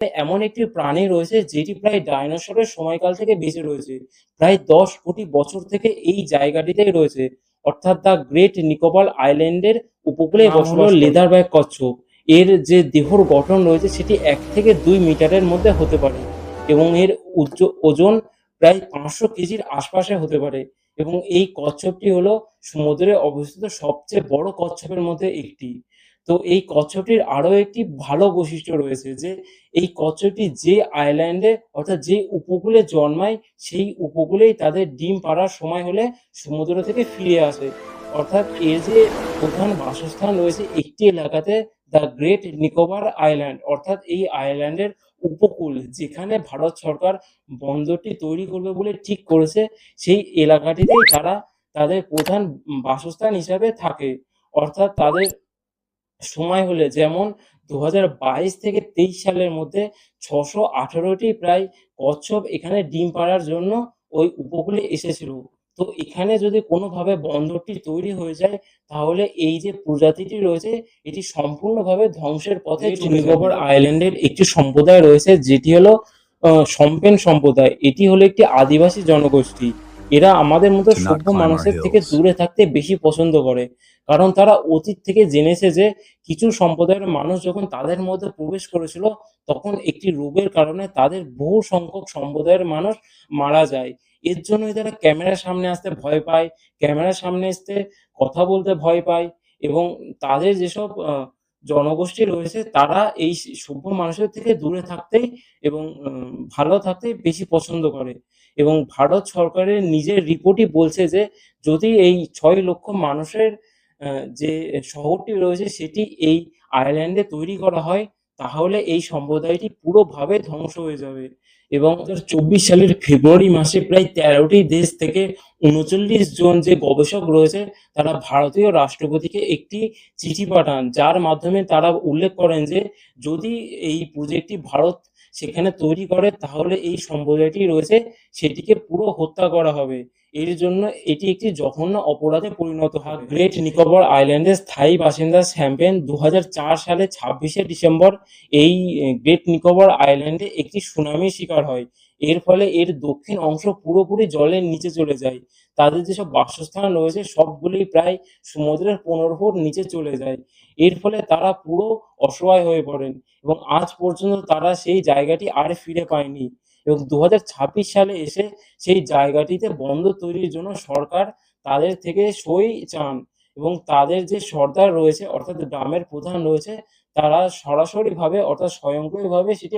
এমন একটি প্রাণী রয়েছে যেটি প্রায় ডায়নোসরের সময়কাল থেকে বেঁচে রয়েছে। প্রায় ১০ কোটি বছর থেকে এই জায়গাটিতেই রয়েছে। অর্থাৎ দ্য গ্রেট নিকোবর আইল্যান্ডের উপকূলে নাম হলো বসবাস করে। লেদারব্যাক কচ্ছপ। এর যে দেহর গঠন রয়েছে সেটি ১ থেকে ২ মিটারের মধ্যে হতে পারে এবং এর ওজন প্রায় ৫০০ কেজির আশপাশে হতে পারে এবং এই কচ্ছপটি হলো সমুদ্রে অবস্থিত সবচেয়ে বড় কচ্ছপের মধ্যে একটি। তো এই কচ্ছপটির আরো একটি ভালো বৈশিষ্ট্য রয়েছে যে এই কচ্ছপটি যে আইল্যান্ডে অর্থাৎ যে উপকূলে জন্মায় সেই উপকূলেই তাদের ডিম পাড়ার সময় হলে সমুদ্র থেকে ফিরে আসে। অর্থাৎ এর যে প্রধান বাসস্থান রয়েছে একটি এলাকাতে দ্য গ্রেট নিকোবর আইল্যান্ড অর্থাৎ এই আইল্যান্ডের উপকূল যেখানে ভারত সরকার বন্দরটি তৈরি করবে বলে ঠিক করেছে সেই এলাকাটিতেই তারা তাদের প্রধান বাসস্থান হিসাবে থাকে। অর্থাৎ তাদের সময় হলে যেমন ২০২২ থেকে ২৩ সালের মধ্যে ৬১৮ টি প্রায় কচ্ছপ এখানে ডিম পাড়ার জন্য ওই উপকূলে এসেছিল। তো এখানে যদি কোনোভাবে বন্দরটি তৈরি হয়ে যায় তাহলে এই যে প্রজাতিটি রয়েছে এটি সম্পূর্ণভাবে ধ্বংসের পথে চলে যাবে। নিকোবর আইল্যান্ডের একটি সম্প্রদায় রয়েছে যেটি হলো শম্পেন সম্প্রদায়। এটি হলো একটি আদিবাসী জনগোষ্ঠী। এরা আমাদের মতো to not সভ্য climb our মানুষের থেকে hills. দূরে থাকতে বেশি পছন্দ করে। কারণ তারা অতীত থেকে জেনেছে যে কিছু সম্প্রদায়ের মানুষ যখন তাদের মধ্যে প্রবেশ করেছিল তখন একটি রোগের কারণে তাদের বহু সংখ্যক সম্প্রদায়ের মানুষ মারা যায়। এর জন্যই তারা ক্যামেরার সামনে আসতে ভয় পায়, ক্যামেরার সামনে আসতে কথা বলতে ভয় পায় এবং তাদের যেসব জনগোষ্ঠী রয়েছে তারা এই সভ্য মানুষের থেকে দূরে থাকতেই এবং ভালো থাকতেই বেশি পছন্দ করে এবং ভারত সরকারের নিজের রিপোর্টই বলছে যে যদি এই ৬ লক্ষ মানুষের যে শহরটি রয়েছে সেটি এই আয়ারল্যান্ডে তৈরি করা হয় তাহলে এই সম্প্রদায়টি পুরোভাবে ধ্বংস হয়ে যাবে এবং ২০২৪ সালের ফেব্রুয়ারি মাসে প্রায় ১৩ টি দেশ থেকে ৩৯ জন যে গবেষক রয়েছে তারা ভারতীয় রাষ্ট্রপতিকে একটি চিঠি পাঠান যার মাধ্যমে তারা উল্লেখ করেন যে যদি এই প্রজেক্টটি ভারত সেখানে তৈরি করে তাহলে এই সম্প্রদায়টি রয়েছে সেটিকে পুরো হত্যা করা হবে। এর জন্য এটি একটি জঘন্য অপরাধে পরিণত হয়। গ্রেট নিকোবর আইল্যান্ডের স্থায়ী বাসিন্দা শ্যাম্পেন ২০০৪ সালের ২৬শে ডিসেম্বর এই গ্রেট নিকোবর আইল্যান্ডে একটি সুনামির শিকার হয়। এর ফলে এর দক্ষিণ অংশ পুরোপুরি জলের নিচে চলে যায়। তাদের যেসব বাসস্থান রয়েছে সবগুলোই প্রায় সমুদ্রের ১৫ ফুট নিচে চলে যায়। এর ফলে তারা পুরো অসহায় হয়ে পড়েন এবং আজ পর্যন্ত তারা সেই জায়গাটি আর ফিরে পায়নি এবং ২০২৬ সালে এসে সেই জায়গাটিতে বন্দর তৈরির জন্য সরকার তাদের থেকে সই চান এবং তাদের যে সর্দার রয়েছে অর্থাৎ গ্রামের প্রধান রয়েছে তারা সরাসরিভাবে অর্থাৎ স্বয়ংক্রিয়ভাবে সেটি